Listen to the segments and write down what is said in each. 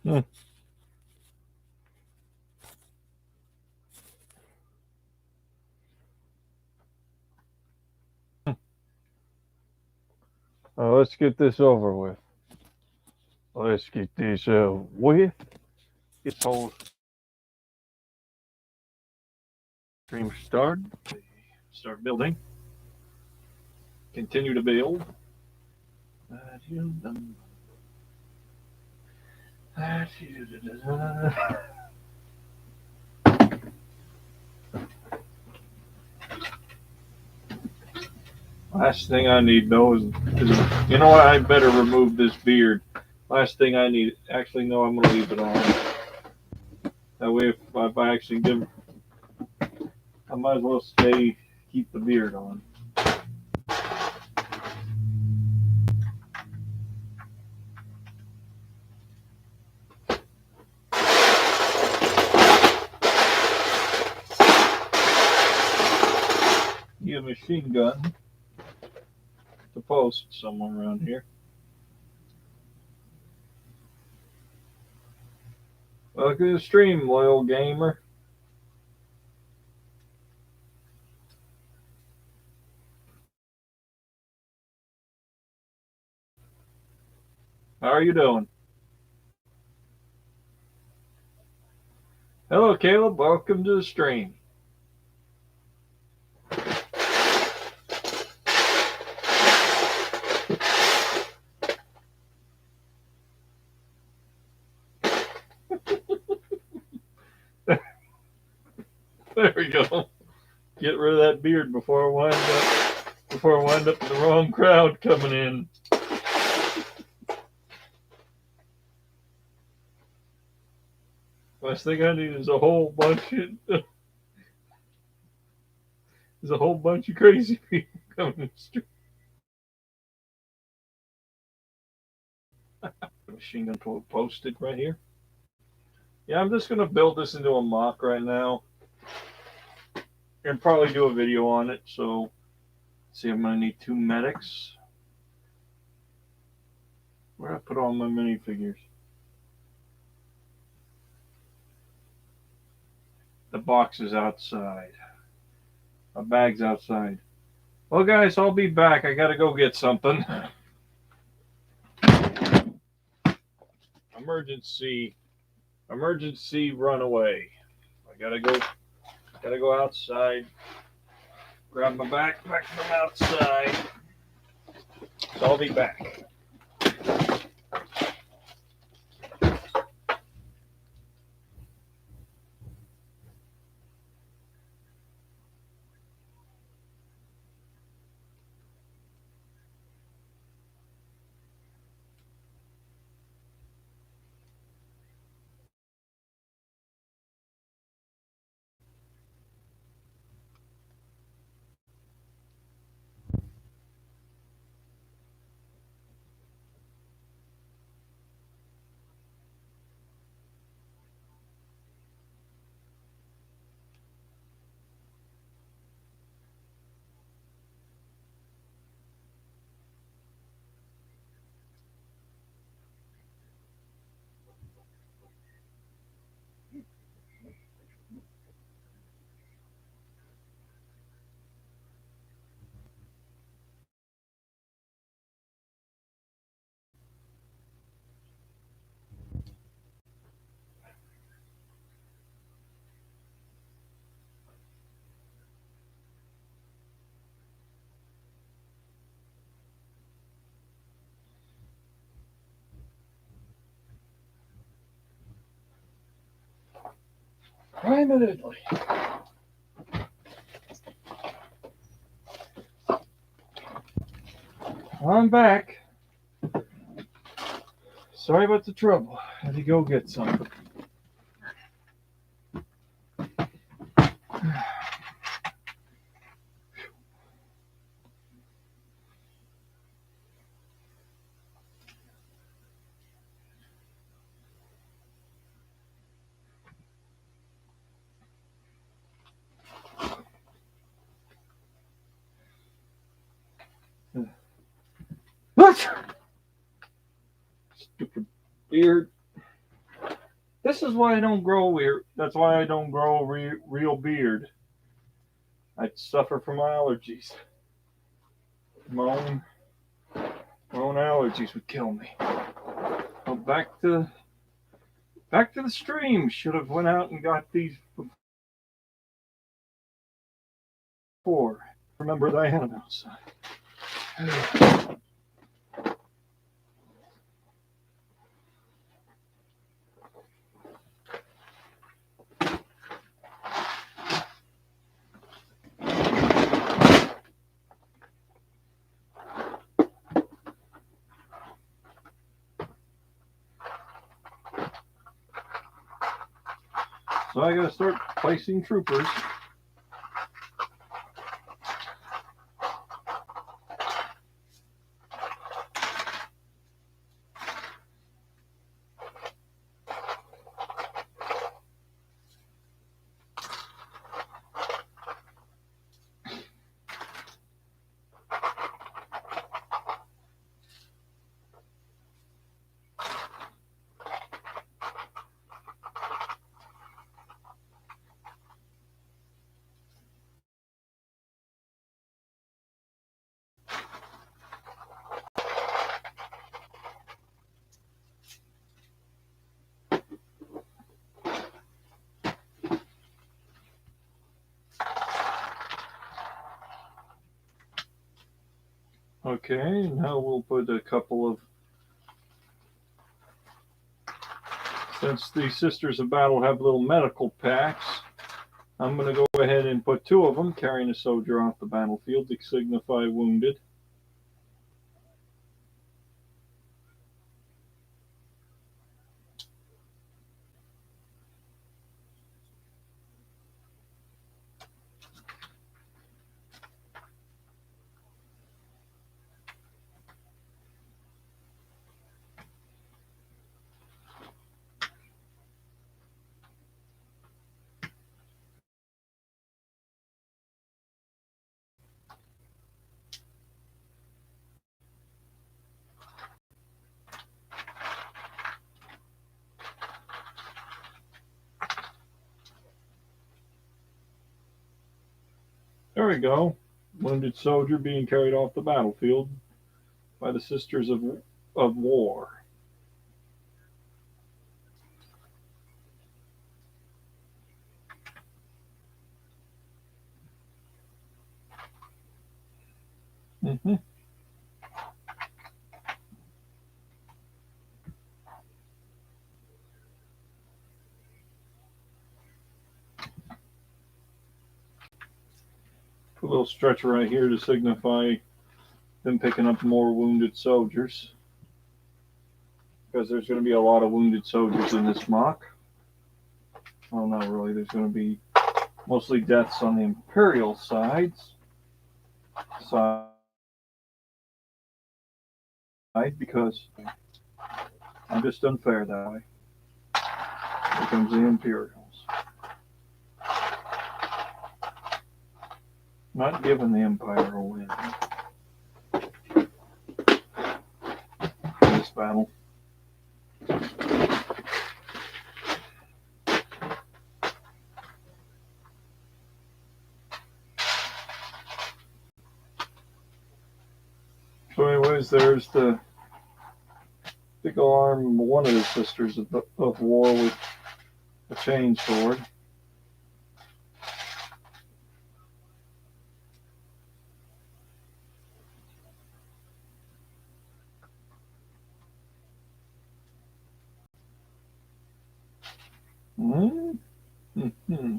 Hmm. Let's get this over with. Let's get this with. This whole stream started. Start building. Continue to build. Last thing I need though is you know what? I better remove this beard. Last thing I need. Actually, no, I'm gonna leave it on. That way, if I actually give, I might as well stay, keep the beard on. Need a machine gun to post somewhere around here. Welcome to the stream, loyal gamer. How are you doing? Hello, Caleb. Welcome to the stream. There we go. Get rid of that beard before I wind up in the wrong crowd coming in. Last thing I need is a whole bunch of crazy people coming in the street. Machine gun posted right here. Yeah, I'm just gonna build this into a mock right now, and probably do a video on it. So, see, I'm gonna need 2 medics. Where do I put all my minifigures? The box is outside. My bag's outside. Well, guys, I'll be back. I gotta go get something. Emergency runaway. I gotta go outside. Grab my backpack from outside. So I'll be back. Primarily. I'm back. Sorry about the trouble. Had to go get something. What? Stupid beard. This is why I don't grow weird. That's why I don't grow real beard. I'd suffer from allergies. My own allergies would kill me. Well, back to the stream. Should have went out and got these before. Remember that I had them outside. So I gotta start placing troopers. Okay, now we'll put a couple of. Since the Sisters of Battle have little medical packs, I'm going to go ahead and put 2 of them carrying a soldier off the battlefield to signify wounded. There we go. Wounded soldier being carried off the battlefield by the Sisters of War. Mm-hmm. Put a little stretcher right here to signify them picking up more wounded soldiers. Because there's going to be a lot of wounded soldiers in this mock. Well, not really. There's going to be mostly deaths on the Imperial sides. Because I'm just unfair that way. Here comes the Imperials. Not giving the Empire a win in this battle. So anyways, there's the big arm, one of the Sisters of War with a chain sword. Mm-hmm.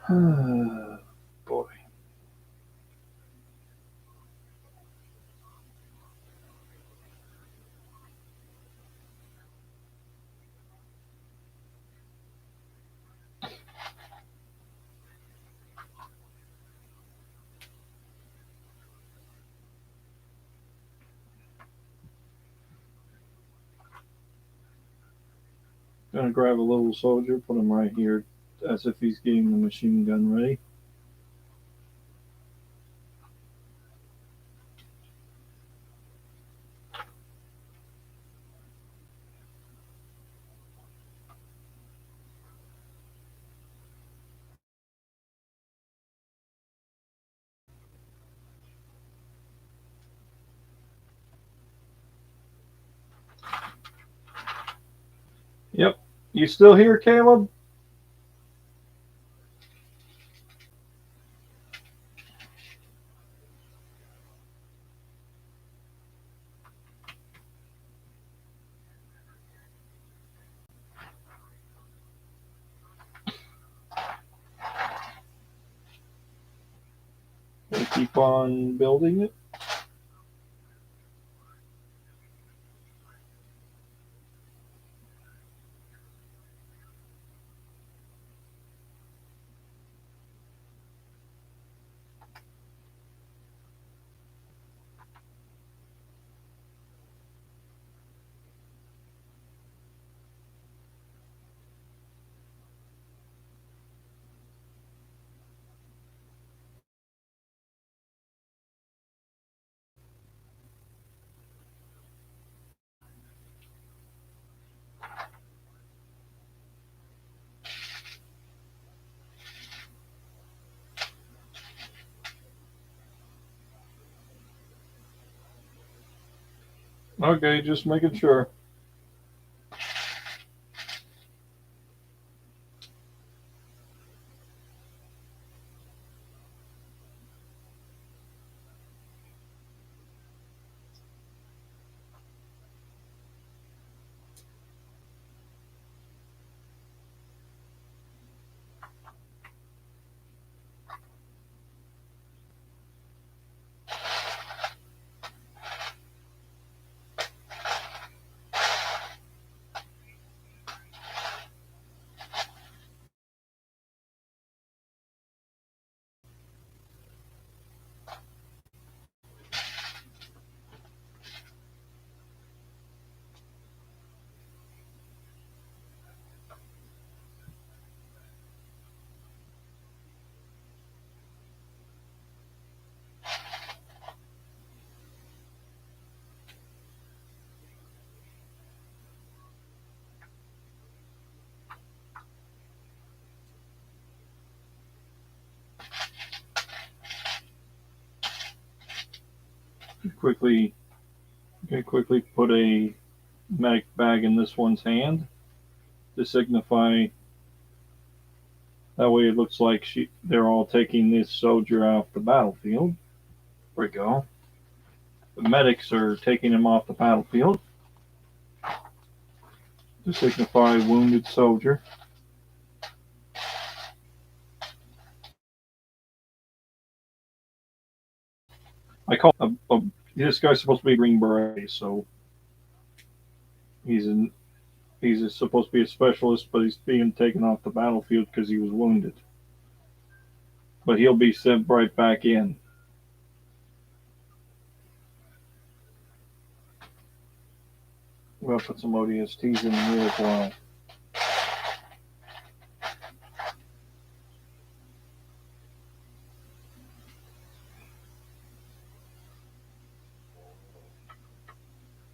Boy. Gonna grab a little soldier, put him right here as if he's getting the machine gun ready. Yep. You still here, Caleb? We'll keep on building it. Okay, just making sure. Quickly put a medic bag in this one's hand to signify. That way it looks like they're all taking this soldier off the battlefield. There we go. The medics are taking him off the battlefield to signify wounded soldier. I call this guy's supposed to be a Green Beret, so he's supposed to be a specialist, but he's being taken off the battlefield because he was wounded. But he'll be sent right back in. We'll put some ODSTs in here as well.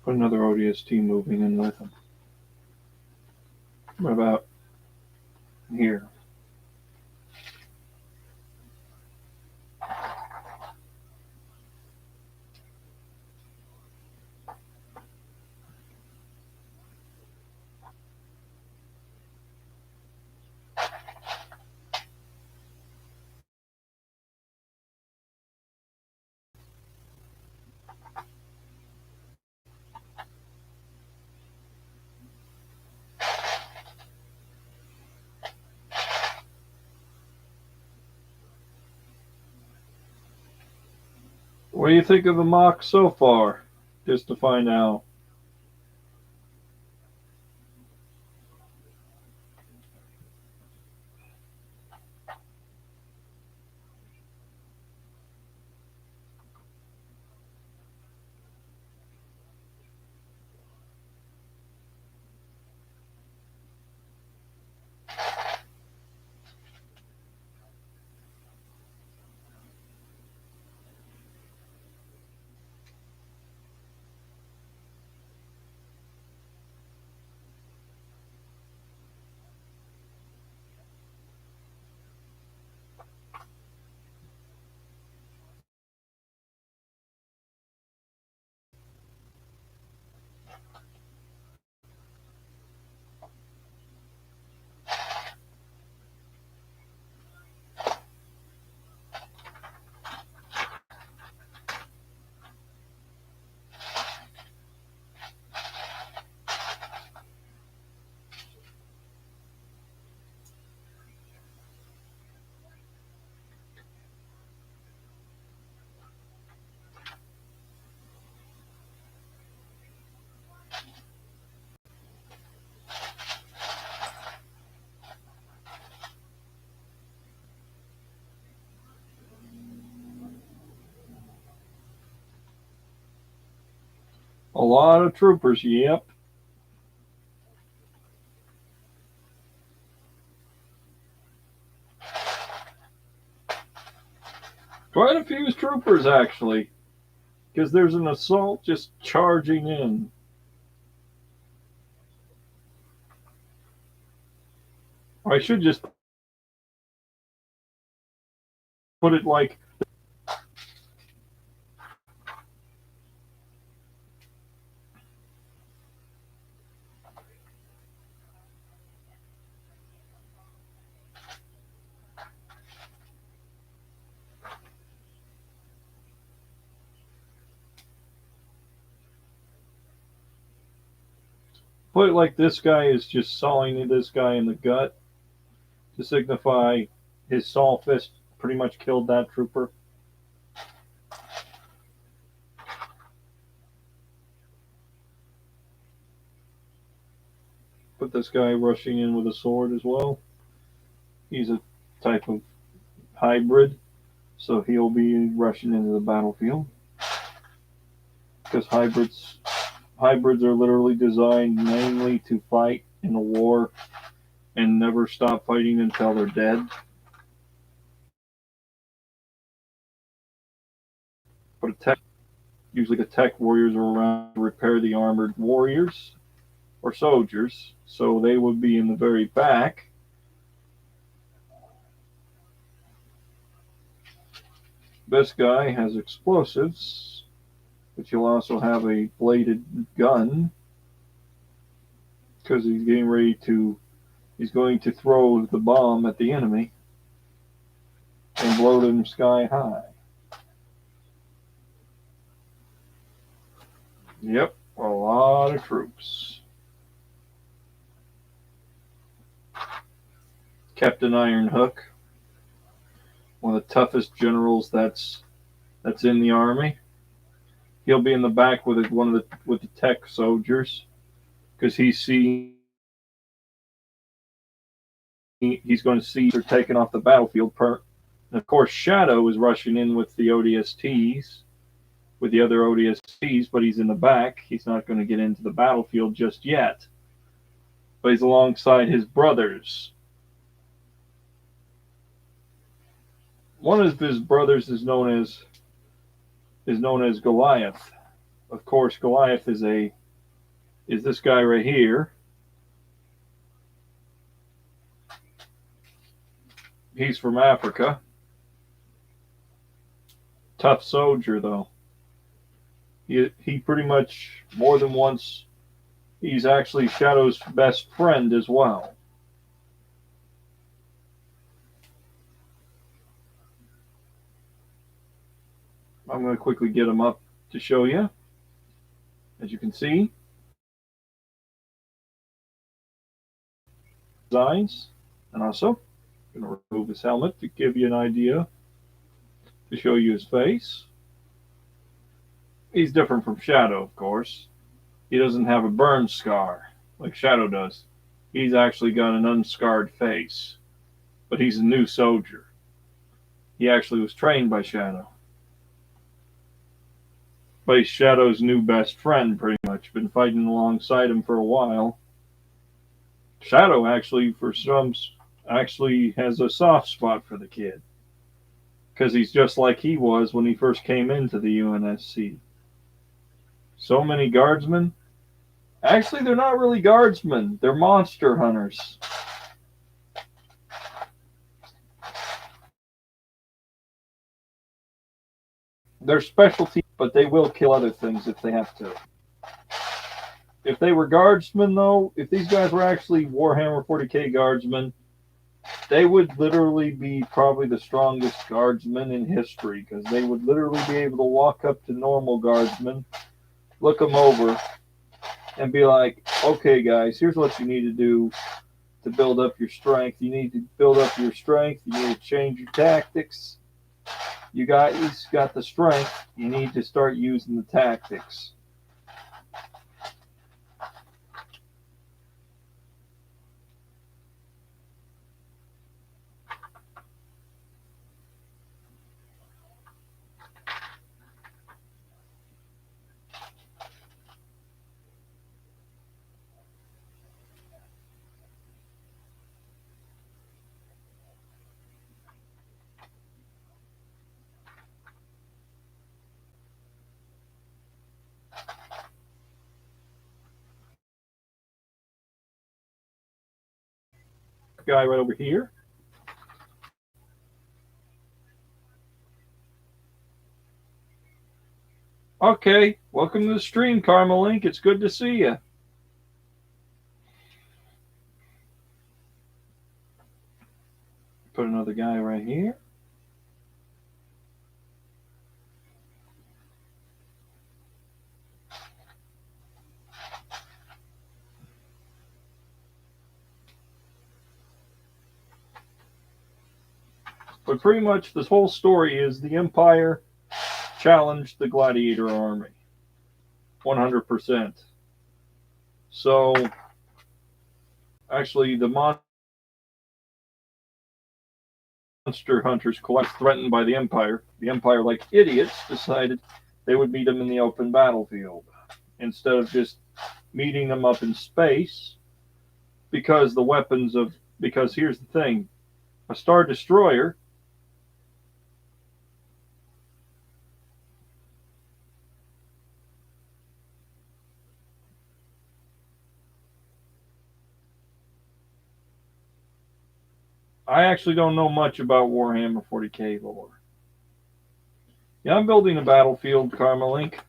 Put another ODST moving in with him. What about here? What do you think of the mock so far? Just to find out. A lot of troopers, yep. Quite a few troopers, actually. Because there's an assault just charging in. I should just put it like this guy is just sawing this guy in the gut to signify his saw fist pretty much killed that trooper. Put this guy rushing in with a sword as well. He's a type of hybrid, so he'll be rushing into the battlefield. Because hybrids are literally designed mainly to fight in a war and never stop fighting until they're dead. But usually the tech warriors are around to repair the armored warriors or soldiers, so they would be in the very back. This guy has explosives, but you'll also have a bladed gun because he's going to throw the bomb at the enemy and blow them sky high. Yep, a lot of troops. Captain Ironhook, one of the toughest generals that's in the army. He'll be in the back with the tech soldiers because he's going to see they're taking off the battlefield. And of course, Shadow is rushing in with the ODSTs, with the other ODSTs, but he's in the back. He's not going to get into the battlefield just yet. But he's alongside his brothers. One of his brothers is known as Goliath. Of course, Goliath is this guy right here. He's from Africa. Tough soldier, though. He pretty much, more than once, he's actually Shadow's best friend as well. I'm going to quickly get him up to show you. As you can see, designs, and also I'm going to remove his helmet to give you an idea, to show you his face. He's different from Shadow, of course. He doesn't have a burn scar like Shadow does. He's actually got an unscarred face, but he's a new soldier. He actually was trained by Shadow. But he's Shadow's new best friend, pretty much. Been fighting alongside him for a while. Shadow actually, for some, actually has a soft spot for the kid, because he's just like he was when he first came into the UNSC. So many guardsmen. Actually, they're not really guardsmen. They're monster hunters. They're specialty, but they will kill other things if they have to. If they were guardsmen, though, if these guys were actually Warhammer 40k guardsmen, they would literally be probably the strongest guardsmen in history, because they would literally be able to walk up to normal guardsmen, look them over, and be like, okay, guys, here's what you need to do to build up your strength. You need to build up your strength. You need to change your tactics. You guys got the strength. You need to start using the tactics. Guy right over here. Okay, welcome to the stream, Karma Link. It's good to see you. Put another guy right here. But pretty much this whole story is the Empire challenged the Gladiator army. 100%. So, actually, the monster hunters, threatened by the Empire, like idiots, decided they would meet them in the open battlefield instead of just meeting them up in space, because because here's the thing, a Star Destroyer I actually don't know much about Warhammer 40k lore. Yeah, I'm building a battlefield, Karma Link.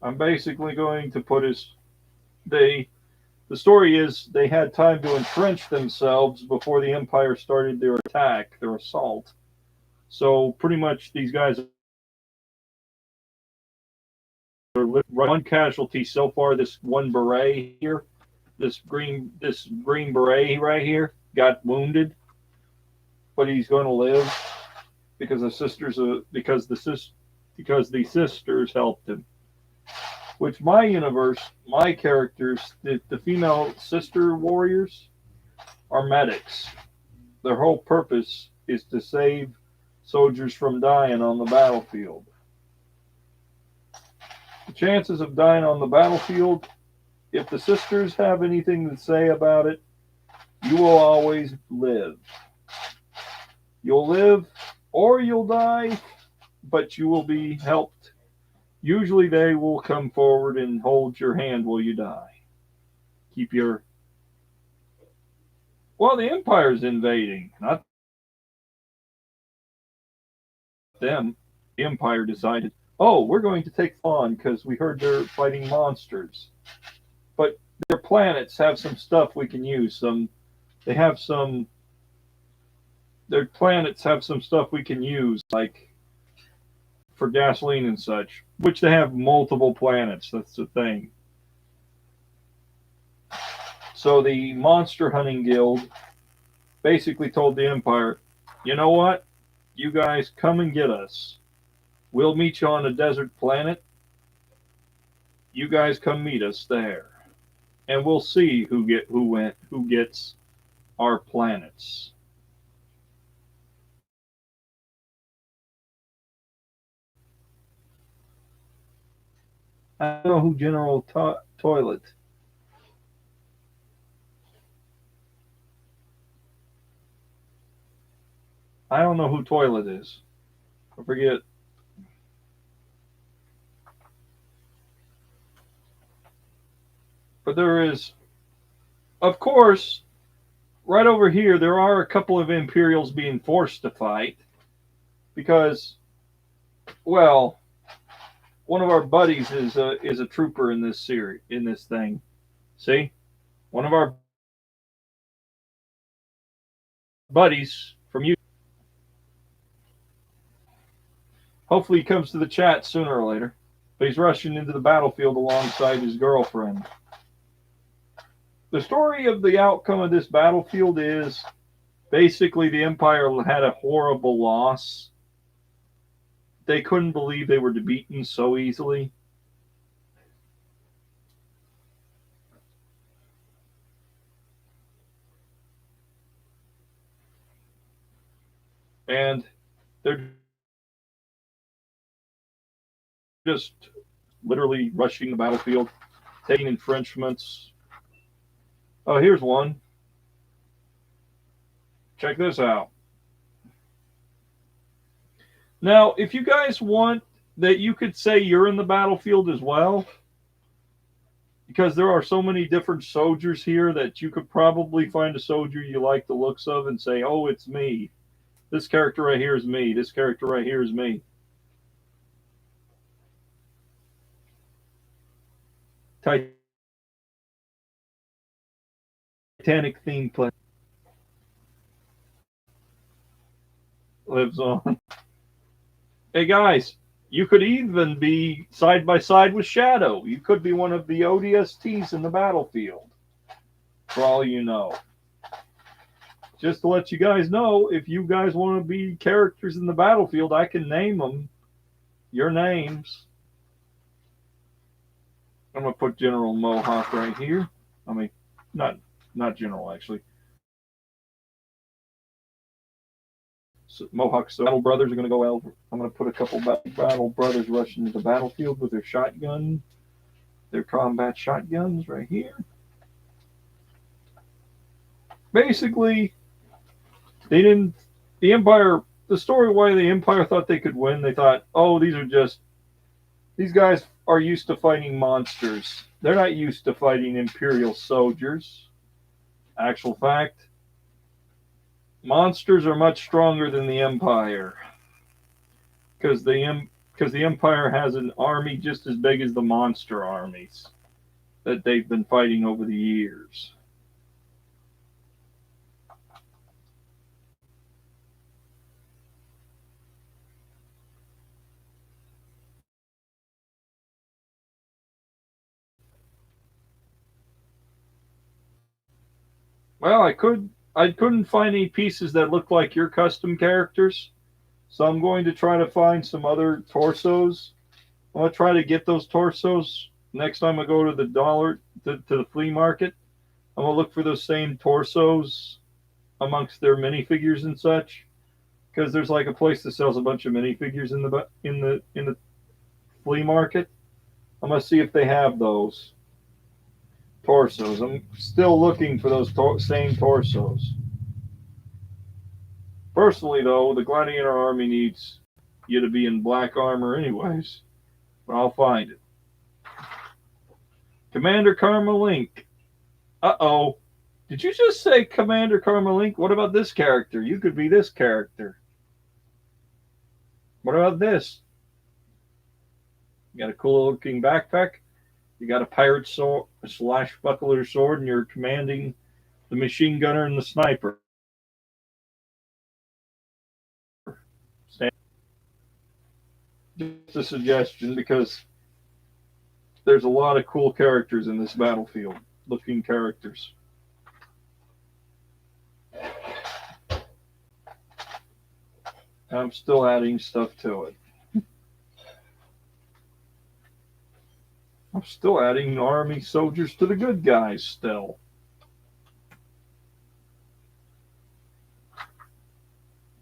I'm basically going to put the story is they had time to entrench themselves before the Empire started their attack, their assault. So pretty much these guys are one casualty so far. This one beret here, this green beret right here, got wounded, but he's going to live because the sisters helped him. Which my universe, my characters, the female sister warriors are medics. Their whole purpose is to save soldiers from dying on the battlefield. The chances of dying on the battlefield, if the sisters have anything to say about it, you will always live. You'll live or you'll die, but you will be helped. Usually they will come forward and hold your hand while you die. keep your. Well, the Empire's invading, not them. The Empire decided, oh, we're going to take on because we heard they're fighting monsters. But their planets have some stuff we can use. They have some. Their planets have some stuff we can use, like for gasoline and such, which they have multiple planets. That's the thing. So the Monster Hunting Guild basically told the Empire, you know what? You guys come and get us. We'll meet you on a desert planet. You guys come meet us there. And we'll see who gets our planets. I don't know who General Toilet. I don't know who Toilet is. I forget. But there is, of course, right over here, there are a couple of Imperials being forced to fight because, well, one of our buddies is a trooper in this series, in this thing. See, one of our buddies from you. Hopefully, he comes to the chat sooner or later. But he's rushing into the battlefield alongside his girlfriend. The story of the outcome of this battlefield is basically the Empire had a horrible loss. They couldn't believe they were beaten so easily. And they're just literally rushing the battlefield, taking entrenchments. Oh, here's one. Check this out. Now, if you guys want that, you could say you're in the battlefield as well, because there are so many different soldiers here that you could probably find a soldier you like the looks of and say, oh, it's me. This character right here is me. This character right here is me. Titanic theme play lives on. Hey guys, you could even be side by side with Shadow. You could be one of the ODSTs in the battlefield, for all you know. Just to let you guys know, if you guys want to be characters in the battlefield, I can name them. Your names. I'm going to put General Mohawk right here. I mean, not General, actually. So Mohawk's Battle Brothers are going to go out. I'm going to put a couple Battle Brothers rushing into the battlefield with their shotgun, their combat shotguns right here. Basically, the Empire, the story why the Empire thought they could win, they thought, oh, these guys are used to fighting monsters. They're not used to fighting Imperial soldiers. Actual fact, monsters are much stronger than the Empire, because the Empire has an army just as big as the monster armies that they've been fighting over the years. Well, I couldn't find any pieces that look like your custom characters, so I'm going to try to find some other torsos. I'm going to try to get those torsos next time I go to the flea market. I'm going to look for those same torsos amongst their minifigures and such, because there's like a place that sells a bunch of minifigures in the flea market. I'm going to see if they have those torsos. I'm still looking for those same torsos. Personally, though, the Gladiator Army needs you to be in black armor anyways, but I'll find it. Commander Karma Link. Uh-oh. Did you just say Commander Karmalink? What about this character? You could be this character. What about this? You got a cool looking backpack. You got a pirate sword slash buckler sword, and you're commanding the machine gunner and the sniper. Just a suggestion because there's a lot of cool characters in this battlefield. Looking characters. I'm still adding stuff to it. I'm still adding army soldiers to the good guys still.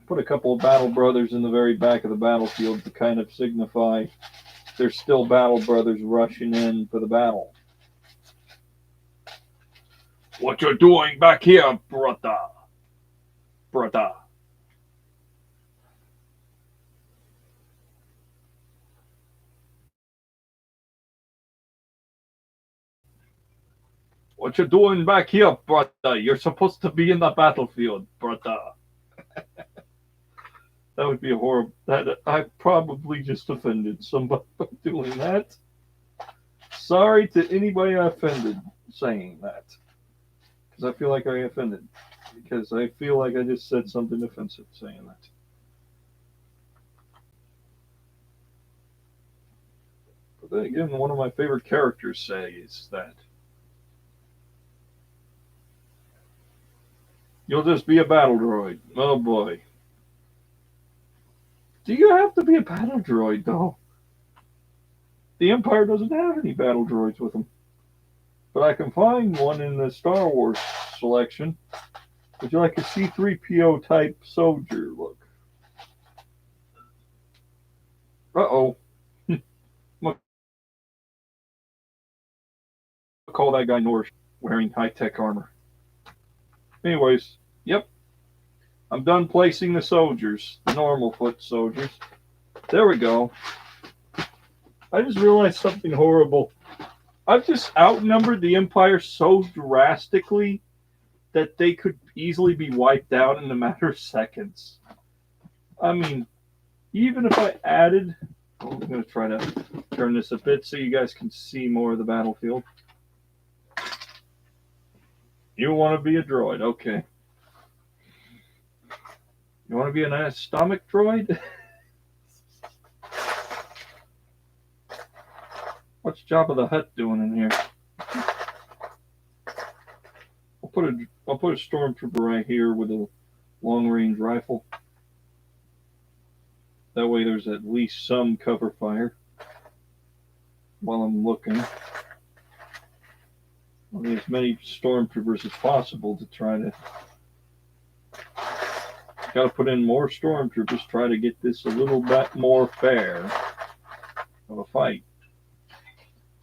Put a couple of battle brothers in the very back of the battlefield to kind of signify there's still battle brothers rushing in for the battle. What you doing back here, brother? Brother. What you doing back here, brother? You're supposed to be in the battlefield, brother. That would be a horrible. That I probably just offended somebody by doing that. Sorry to anybody I offended saying that, because I feel like I offended. Because I feel like I just said something offensive saying that. But then again, one of my favorite characters says that. You'll just be a battle droid. Oh boy. Do you have to be a battle droid, though? The Empire doesn't have any battle droids with them. But I can find one in the Star Wars selection. Would you like a C-3PO type soldier look? Uh-oh. I'm going to call that guy Norse wearing high-tech armor. Anyways, yep. I'm done placing the soldiers, the normal foot soldiers. There we go. I just realized something horrible. I've just outnumbered the Empire so drastically that they could easily be wiped out in a matter of seconds. I mean, even if I added... I'm going to try to turn this a bit so you guys can see more of the battlefield. You want to be a droid, okay. You want to be an stomach droid? What's Jabba the Hutt doing in here? I'll put a stormtrooper right here with a long-range rifle. That way there's at least some cover fire while I'm looking. I need as many stormtroopers as possible to try to... Got to put in more stormtroopers, try to get this a little bit more fair of a fight.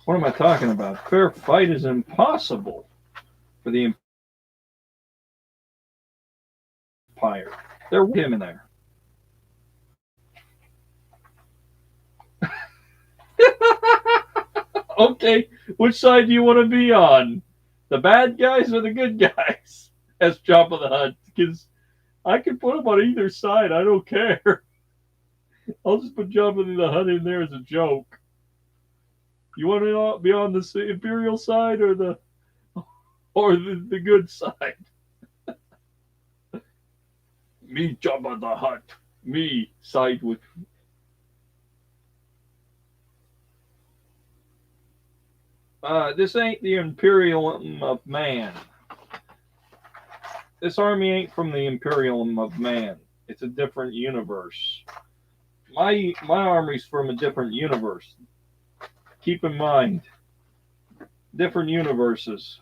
What am I talking about? Fair fight is impossible for the Empire. They're with him in there. Okay, which side do you want to be on? The bad guys or the good guys? As Jabba the Hutt, because I can put them on either side. I don't care. I'll just put Jabba the Hutt in there as a joke. You want to be on the Imperial side or the good side? Me, Jabba the Hutt. Me, side with... this ain't the Imperium of man. This army ain't from the Imperium of man. It's a different universe. My army's from a different universe. Keep in mind, different universes.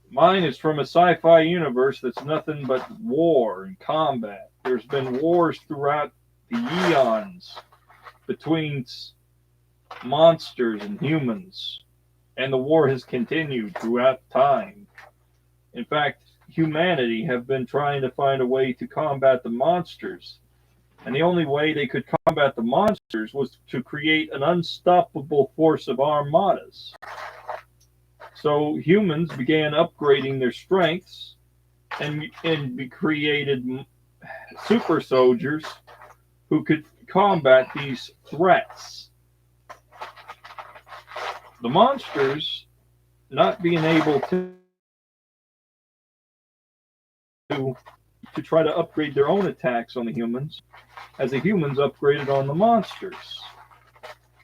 Mine is from a sci-fi universe that's nothing but war and combat. There's been wars throughout the eons between monsters and humans, and the war has continued throughout time. In fact, humanity have been trying to find a way to combat the monsters, and the only way they could combat the monsters was to create an unstoppable force of armadas. So humans began upgrading their strengths and we created super soldiers who could combat these threats. The monsters, not being able to try to upgrade their own attacks on the humans, as the humans upgraded on the monsters.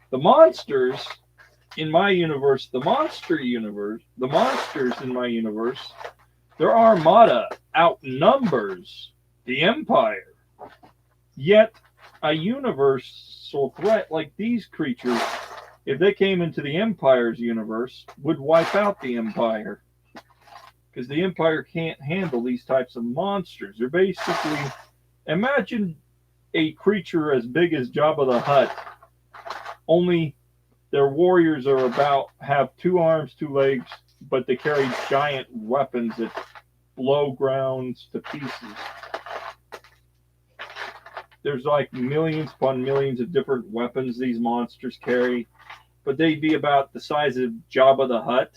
The monsters in my universe, the monsters in my universe, their armada outnumbers the Empire. Yet, a universal threat like these creatures, if they came into the Empire's universe, would wipe out the Empire. Because the Empire can't handle these types of monsters. They're basically, imagine a creature as big as Jabba the Hutt, only their warriors are have 2 arms, 2 legs, but they carry giant weapons that blow grounds to pieces. There's like millions upon millions of different weapons these monsters carry, but they'd be about the size of Jabba the Hutt.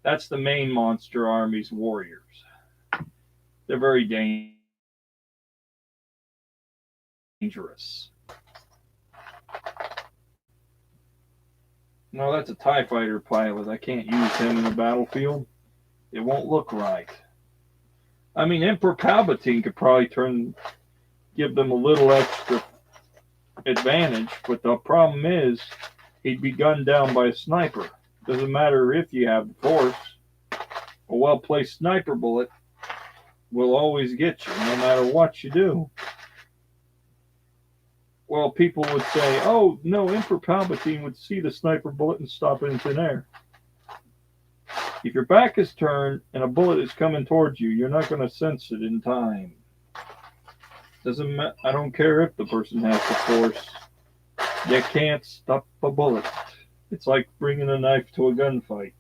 That's the main monster army's warriors. They're very dangerous. No, that's a TIE fighter pilot. I can't use him in the battlefield. It won't look right. I mean, Emperor Palpatine could probably give them a little extra advantage, but the problem is he'd be gunned down by a sniper. Doesn't matter if you have the Force. A well-placed sniper bullet will always get you, no matter what you do. Well, people would say, oh, no, Emperor Palpatine would see the sniper bullet and stop it in thin air. If your back is turned and a bullet is coming towards you, you're not going to sense it in time. I don't care if the person has the Force. You can't stop a bullet. It's like bringing a knife to a gunfight.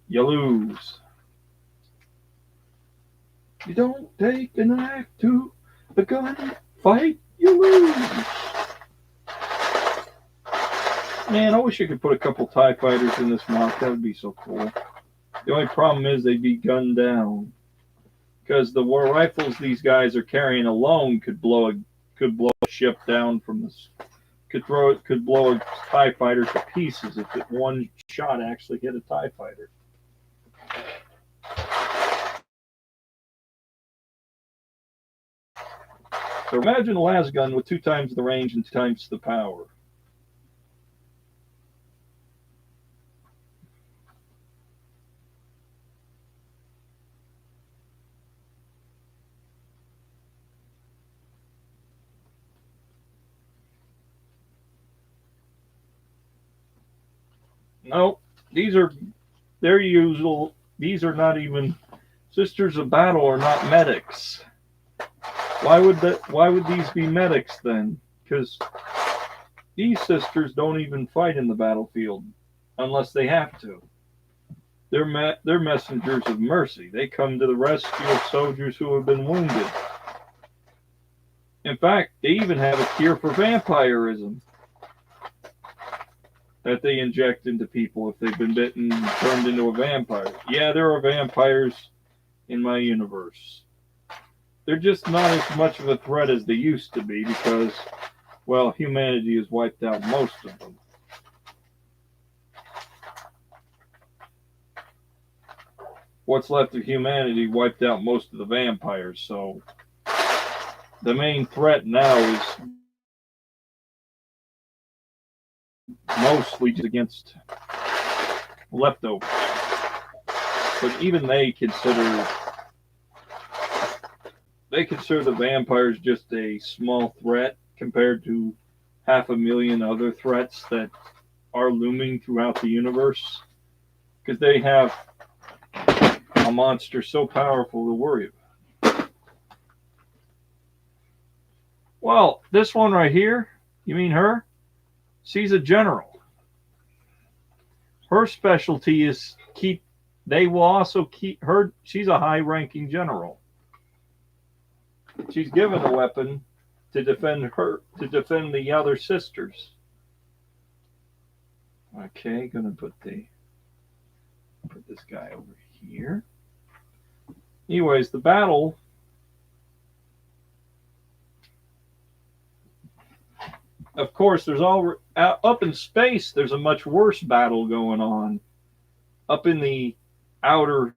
You lose. You don't take a knife to a gunfight. You lose. Man, I wish I could put a couple TIE fighters in this MOC. That would be so cool. The only problem is they'd be gunned down. Because the war rifles these guys are carrying alone could blow a ship down from this. Could blow a TIE fighter to pieces if one shot actually hit a TIE fighter. So imagine a lasgun with 2 times the range and 2 times the power. No, these are not even Sisters of Battle are not medics. Why would these be medics then? Because these sisters don't even fight in the battlefield unless they have to. They're messengers of mercy. They come to the rescue of soldiers who have been wounded. In fact, they even have a cure for vampirism that they inject into people if they've been bitten and turned into a vampire. Yeah, there are vampires in my universe. They're just not as much of a threat as they used to be because, well, humanity has wiped out most of them. What's left of humanity wiped out most of the vampires, so the main threat now is mostly just against leftovers. But even they consider the vampires just a small threat compared to 500,000 other threats that are looming throughout the universe. Because they have a monster so powerful to worry about. Well, this one right here, you mean her? She's a general. Her specialty is they will also keep her, she's a high-ranking general. She's given a weapon to defend the other sisters. Okay, gonna put the this guy over here. Anyways, the battle. Of course, there's all up in space. There's a much worse battle going on. Up in the outer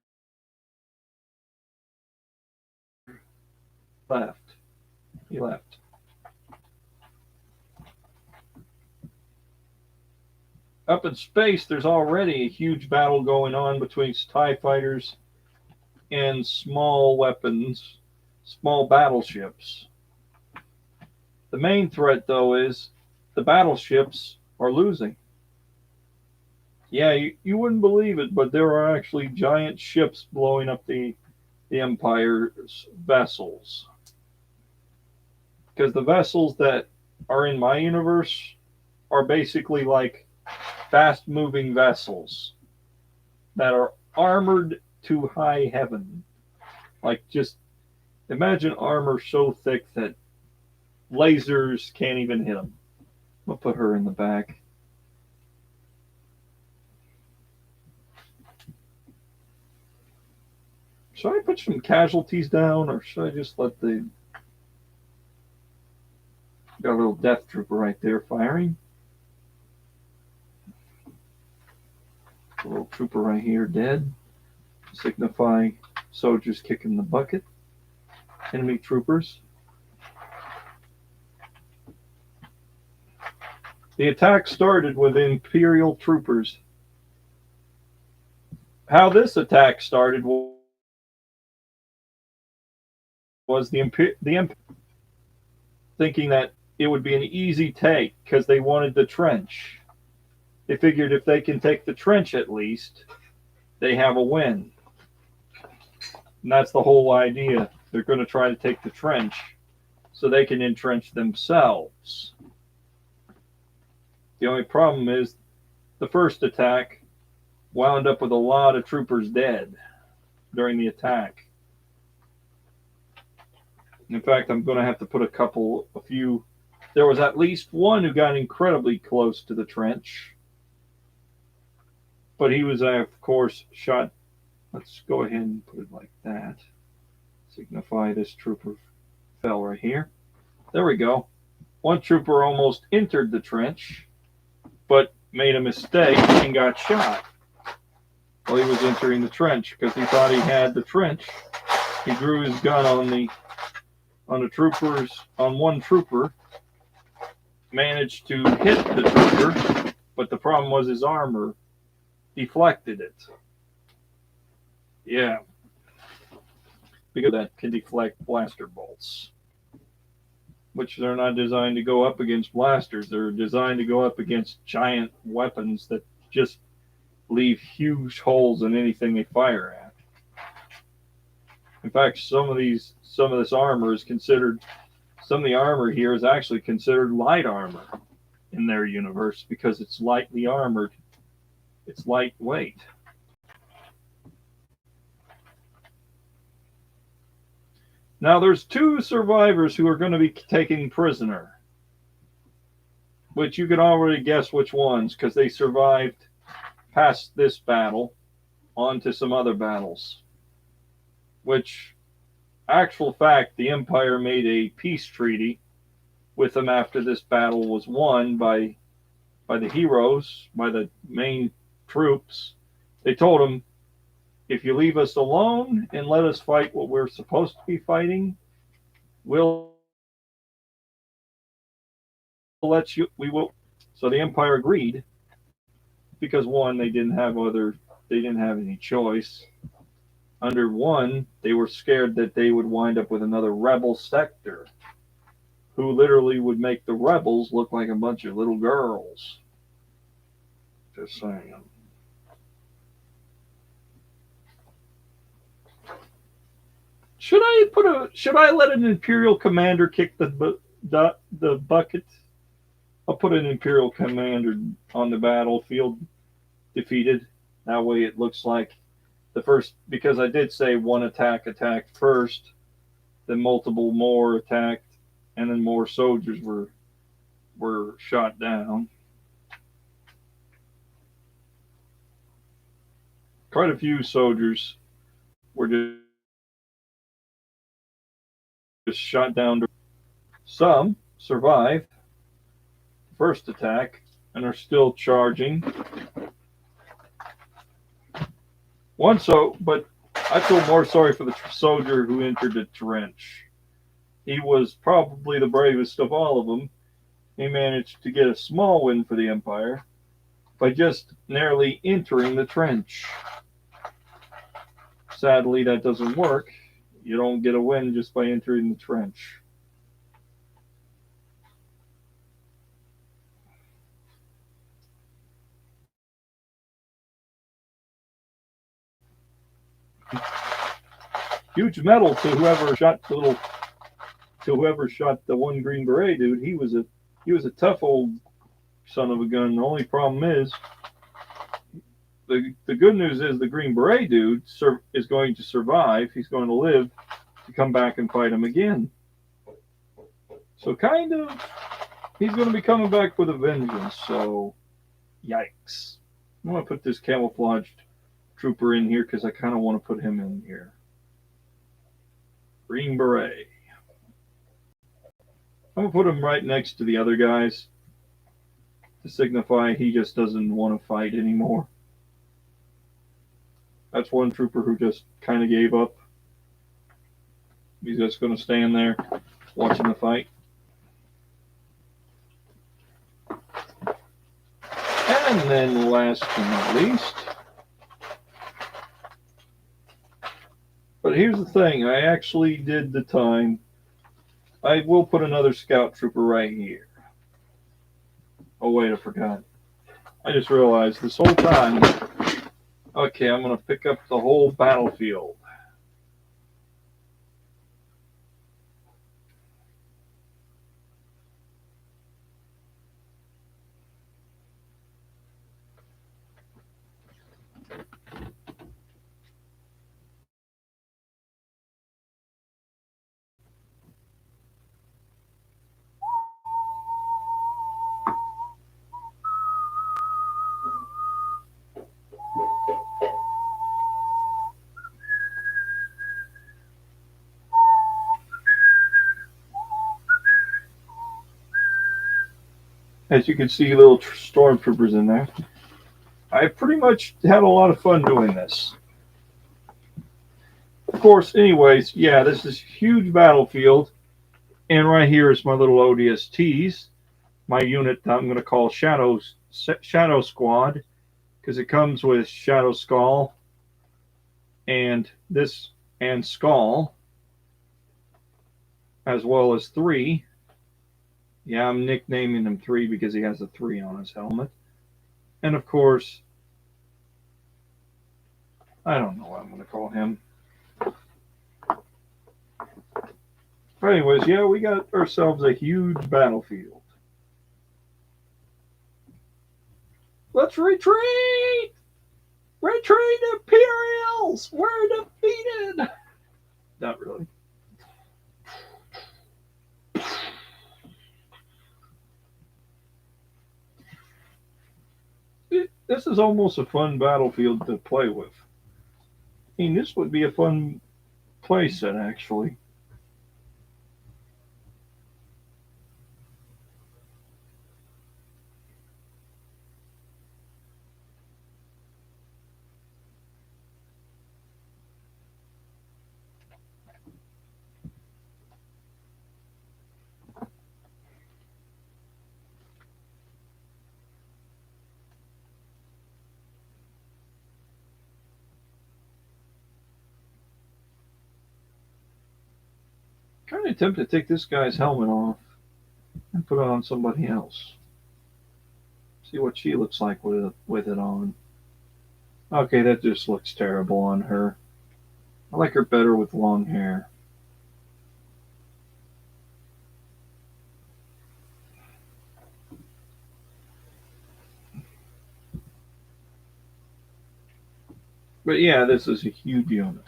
left. He left. Up in space, there's already a huge battle going on between TIE fighters and small weapons, small battleships. The main threat, though, is the battleships are losing. Yeah, you wouldn't believe it, but there are actually giant ships blowing up the Empire's vessels. Because the vessels that are in my universe are basically like fast-moving vessels that are armored to high heaven. Like, just imagine armor so thick that lasers can't even hit them. I'll put her in the back. Should I put some casualties down, or should I just let the... Got a little death trooper right there firing. A little trooper right here dead. Signify soldiers kicking the bucket. Enemy troopers. The attack started with Imperial troopers. How this attack started was the Empire thinking that it would be an easy take because they wanted the trench. They figured if they can take the trench at least, they have a win. And that's the whole idea. They're going to try to take the trench so they can entrench themselves. The only problem is the first attack wound up with a lot of troopers dead during the attack. In fact, I'm going to have to put a few. There was at least one who got incredibly close to the trench. But he was, of course, shot. Let's go ahead and put it like that. Signify this trooper fell right here. There we go. One trooper almost entered the trench, but made a mistake and got shot while he was entering the trench because he thought he had the trench. He drew his gun on the troopers, on one trooper, managed to hit the trooper, but the problem was his armor deflected it. Yeah. Because that can deflect blaster bolts, which they're not designed to go up against blasters. They're designed to go up against giant weapons that just leave huge holes in anything they fire at. In fact, some of this armor is considered, some of the armor here is actually considered light armor in their universe because it's lightly armored. It's lightweight. Now there's two survivors who are going to be taken prisoner, which you can already guess which ones because they survived past this battle onto some other battles, which actual fact the Empire made a peace treaty with them after this battle was won by the heroes, by the main troops. They told them, if you leave us alone and let us fight what we're supposed to be fighting, we'll let you, we will. So the Empire agreed because one, they didn't have any choice. Under one, they were scared that they would wind up with another rebel sector who literally would make the rebels look like a bunch of little girls. Just saying. Should I let an Imperial commander kick the bucket? I'll put an Imperial commander on the battlefield defeated. That way it looks like the first, because I did say one attacked first, then multiple more attacked, and then more soldiers were shot down. quite a few soldiers were just shot down. Some survived the first attack and are still charging. But I feel more sorry for the soldier who entered the trench. He was probably the bravest of all of them. He managed to get a small win for the Empire by just narrowly entering the trench. Sadly, that doesn't work. You don't get a win just by entering the trench. Huge medal to whoever shot the one Green Beret dude. He was a tough old son of a gun. The only problem is the good news is the Green Beret dude is going to survive. He's going to live to come back and fight him again. So kind of, he's going to be coming back with a vengeance. So, yikes. I'm going to put this camouflaged trooper in here because I kind of want to put him in here. Green Beret. I'm going to put him right next to the other guys to signify he just doesn't want to fight anymore. That's one trooper who just kind of gave up. He's just going to stand there watching the fight. And then last but not least, but here's the thing, I actually did the time. I will put another scout trooper right here. Oh wait, I forgot. I just realized this whole time, okay, I'm going to pick up the whole battlefield. As you can see, little stormtroopers in there. I pretty much had a lot of fun doing this. Of course, anyways, yeah, this is a huge battlefield. And right here is my little ODSTs. My unit I'm going to call Shadow Squad, because it comes with Shadow Skull and Skull, as well as 3. Yeah, I'm nicknaming him 3 because he has a 3 on his helmet. And of course, I don't know what I'm going to call him. But anyways, yeah, we got ourselves a huge battlefield. Let's retreat! Retreat, Imperials! We're defeated! Not really. This is almost a fun battlefield to play with. I mean, this would be a fun play set, actually. Kind of tempted to take this guy's helmet off and put it on somebody else. See what she looks like with it on. Okay, that just looks terrible on her. I like her better with long hair. But yeah, this is a huge unit.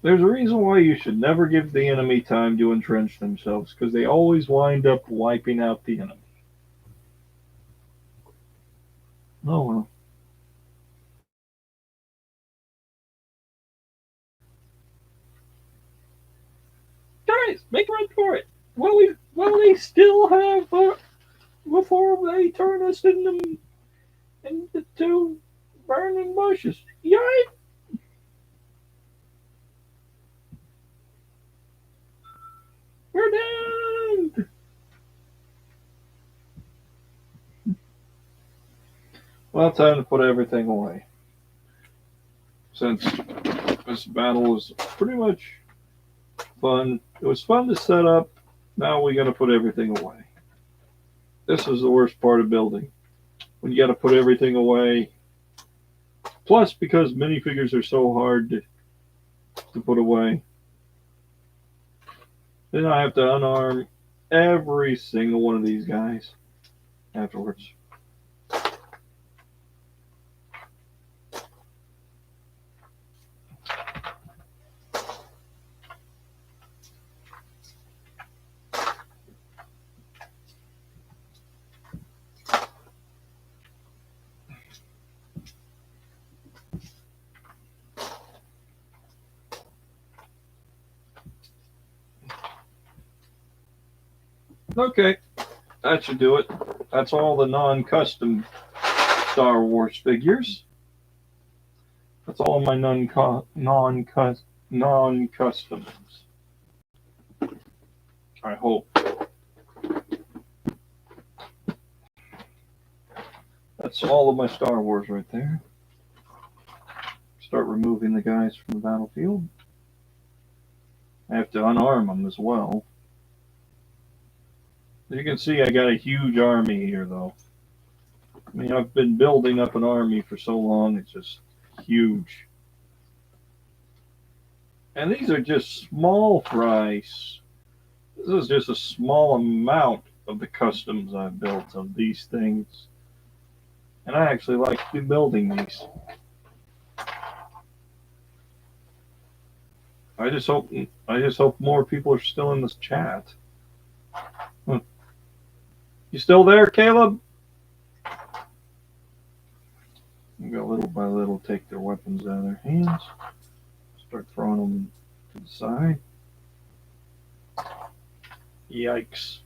There's a reason why you should never give the enemy time to entrench themselves, because they always wind up wiping out the enemy. Oh well. Guys, make a run for it. While they still have before they turn us into burning bushes. Yikes! We're done. Well, time to put everything away. Since this battle was pretty much fun, it was fun to set up. Now we got to put everything away. This is the worst part of building. When you got to put everything away. Plus, because minifigures are so hard to put away, then I have to unarm every single one of these guys afterwards. Okay, that should do it. That's all the non-custom Star Wars figures. That's all my non-customs. I hope. That's all of my Star Wars right there. Start removing the guys from the battlefield. I have to unarm them as well. As you can see, I got a huge army here, though. I mean, I've been building up an army for so long, it's just huge. And these are just small fries. This is just a small amount of the customs I've built of these things. And I actually like building these. I just hope more people are still in this chat. You still there, Caleb? I'm gonna little by little take their weapons out of their hands. Start throwing them to the side. Yikes.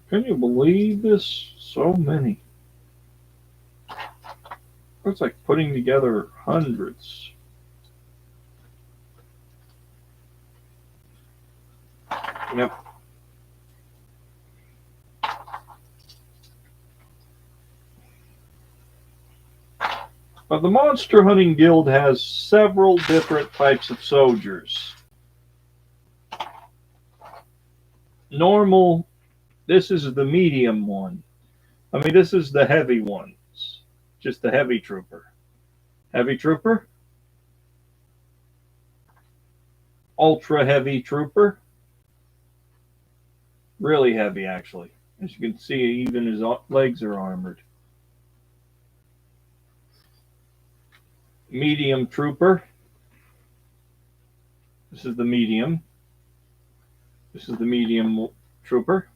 Can you believe this? So many. It's like putting together hundreds. Yep. But the Monster Hunting Guild has several different types of soldiers. Normal, this is the medium one. I mean, this is the heavy ones. Just the heavy trooper. Heavy trooper. Ultra heavy trooper. Really heavy, actually. As you can see, even his legs are armored. Medium trooper. This is the medium. This is the medium trooper.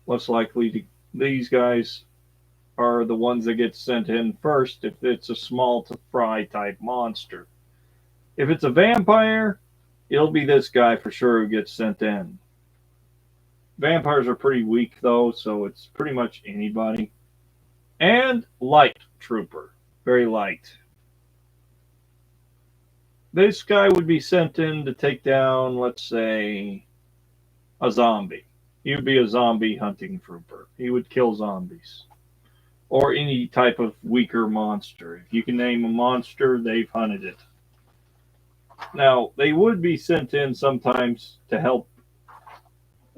Less likely to, these guys are the ones that get sent in first if it's a small to fry type monster. If it's a vampire, it'll be this guy for sure who gets sent in. Vampires are pretty weak though, so it's pretty much anybody. And light trooper. Very light. This guy would be sent in to take down, let's say, a zombie. He would be a zombie hunting trooper. He would kill zombies. Or any type of weaker monster. If you can name a monster, they've hunted it. Now, they would be sent in sometimes to help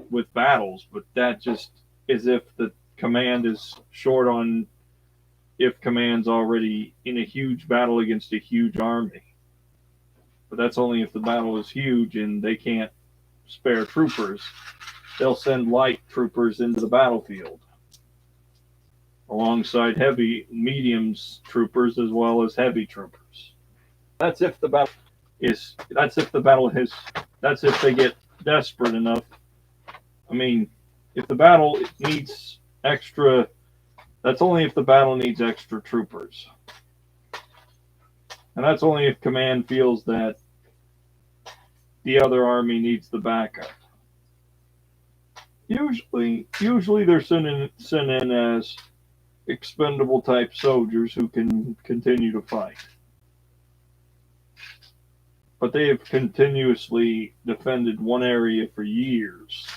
with battles, but that just is if the command is short on, if command's already in a huge battle against a huge army. But that's only if the battle is huge and they can't spare troopers. They'll send light troopers into the battlefield alongside heavy mediums troopers as well as heavy troopers. That's if the battle is that's if the battle is that's if they get desperate enough. I mean, if the battle needs extra, that's only if the battle needs extra troopers. And that's only if command feels that the other army needs the backup. Usually they're sent in as expendable type soldiers who can continue to fight. But they have continuously defended one area for years.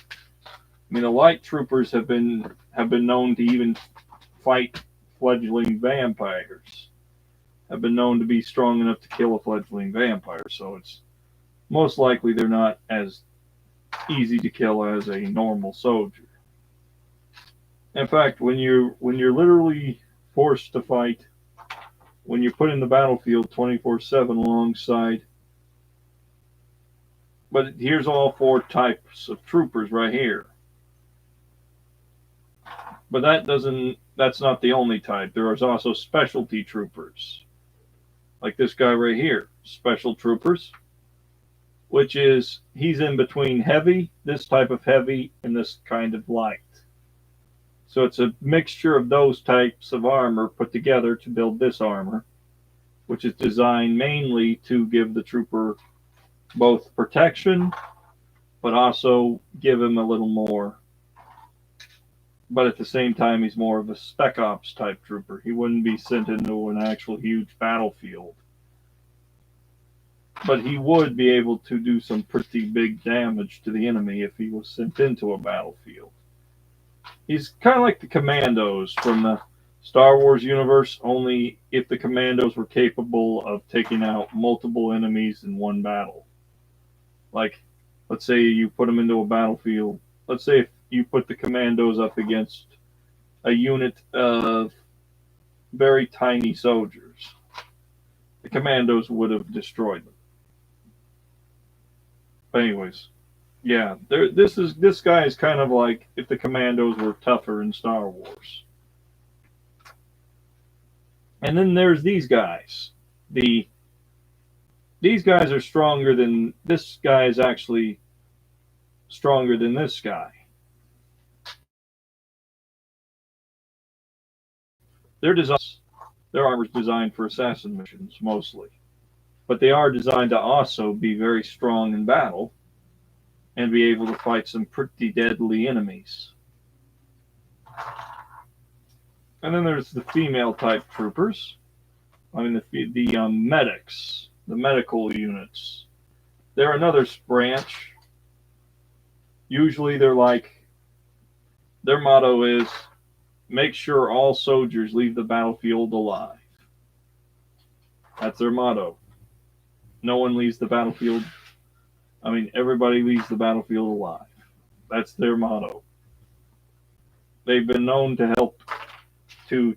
I mean, the light troopers have been known to even fight fledgling vampires. Have been known to be strong enough to kill a fledgling vampire. So it's most likely they're not as easy to kill as a normal soldier. In fact, when you're literally forced to fight, when you're put in the battlefield 24/7 alongside. But here's all four types of troopers right here. But that's not the only type. There is also specialty troopers. Like this guy right here, special troopers, which is he's in between heavy, this type of heavy, and this kind of light. So it's a mixture of those types of armor put together to build this armor, which is designed mainly to give the trooper both protection, but also give him a little more. But at the same time, he's more of a spec ops type trooper. He wouldn't be sent into an actual huge battlefield. But he would be able to do some pretty big damage to the enemy if he was sent into a battlefield. He's kind of like the commandos from the Star Wars universe, only if the commandos were capable of taking out multiple enemies in one battle. Like, let's say you put them into a battlefield. Let's say if you put the commandos up against a unit of very tiny soldiers, the commandos would have destroyed them. But anyways, yeah, this guy is kind of like if the commandos were tougher in Star Wars. And then there's these guys. These guys are stronger than this guy is actually stronger than this guy. Their armor is designed for assassin missions mostly, but they are designed to also be very strong in battle and be able to fight some pretty deadly enemies. And then there's the female type troopers. I mean the medics, the medical units. They're another branch. Usually their motto is make sure all soldiers leave the battlefield alive. That's their motto. No one leaves the battlefield. I mean, everybody leaves the battlefield alive. That's their motto. They've been known to help to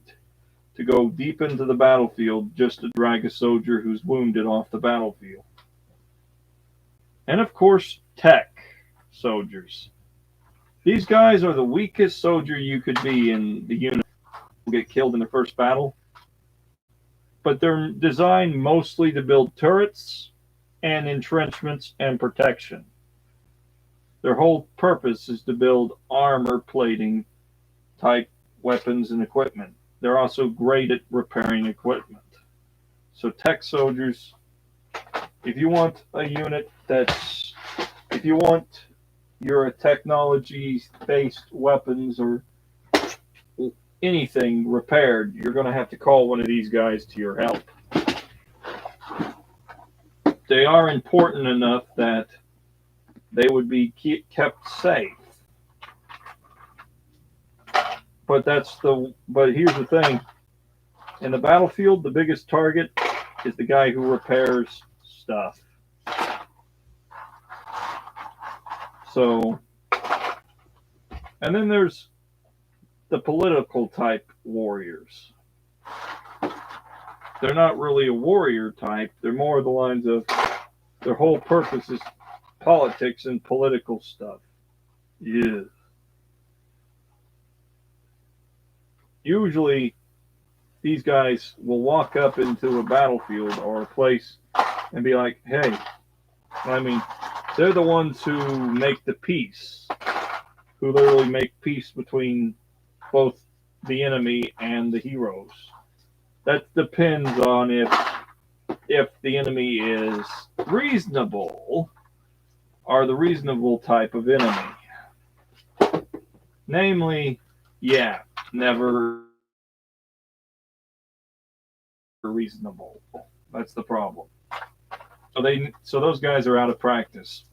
go deep into the battlefield just to drag a soldier who's wounded off the battlefield. And of course, tech soldiers. These guys are the weakest soldier you could be in the unit. Will get killed in the first battle. But they're designed mostly to build turrets and entrenchments and protection. Their whole purpose is to build armor plating type weapons and equipment. They're also great at repairing equipment. So tech soldiers, if you want a unit if you want your technology-based weapons or anything repaired, you're going to have to call one of these guys to your help. They are important enough that they would be kept safe. But here's the thing. In the battlefield, the biggest target is the guy who repairs stuff. So, and then there's the political type warriors. They're not really a warrior type. They're more the lines of their whole purpose is politics and political stuff. Yeah. Usually, these guys will walk up into a battlefield or a place and be like, hey, I mean, they're the ones who make the peace, who literally make peace between both the enemy and the heroes. That depends on if the enemy is reasonable, or the reasonable type of enemy. Namely, yeah, never reasonable. That's the problem. So those guys are out of practice.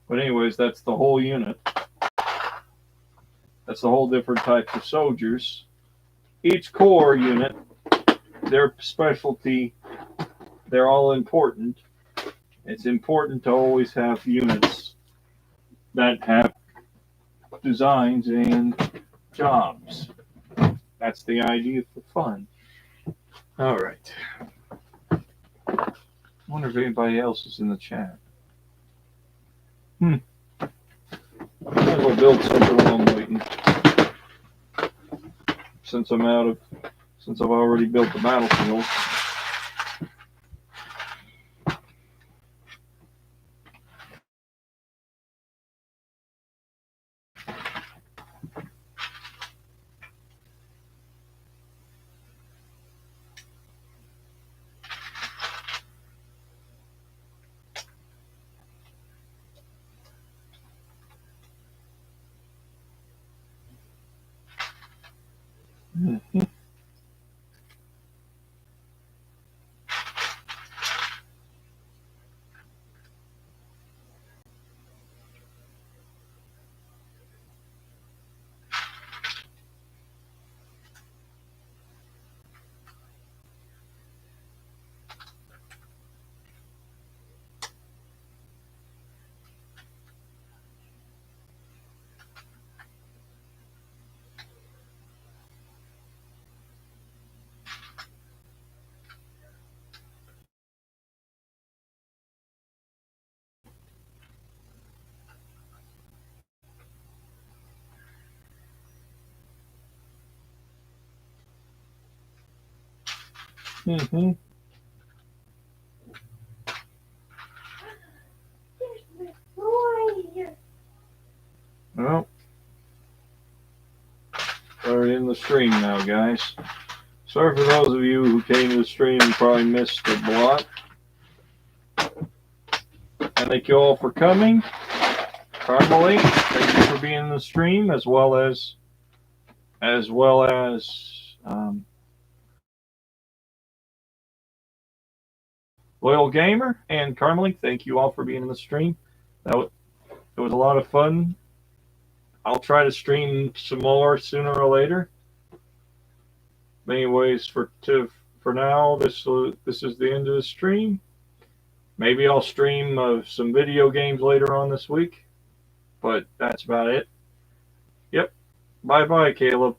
But anyways, that's the whole unit. That's the whole different types of soldiers. Each corps unit, their specialty, they're all important. It's important to always have units that have designs and jobs. That's the idea for fun. All right. I wonder if anybody else is in the chat. Might as well build something while I'm waiting. Since I've already built the battlefield. Mm-hmm. Mm-hmm. Well, we're in the stream now, guys. Sorry for those of you who came to the stream and probably missed the block. I thank you all for coming. Carmelite, thank you for being in the stream, as well as Loyal Gamer and Carmelite. Thank you all for being in the stream. It was a lot of fun. I'll try to stream some more sooner or later. But anyways, for now, this is the end of the stream. Maybe I'll stream some video games later on this week, but that's about it. Yep. Bye-bye, Caleb.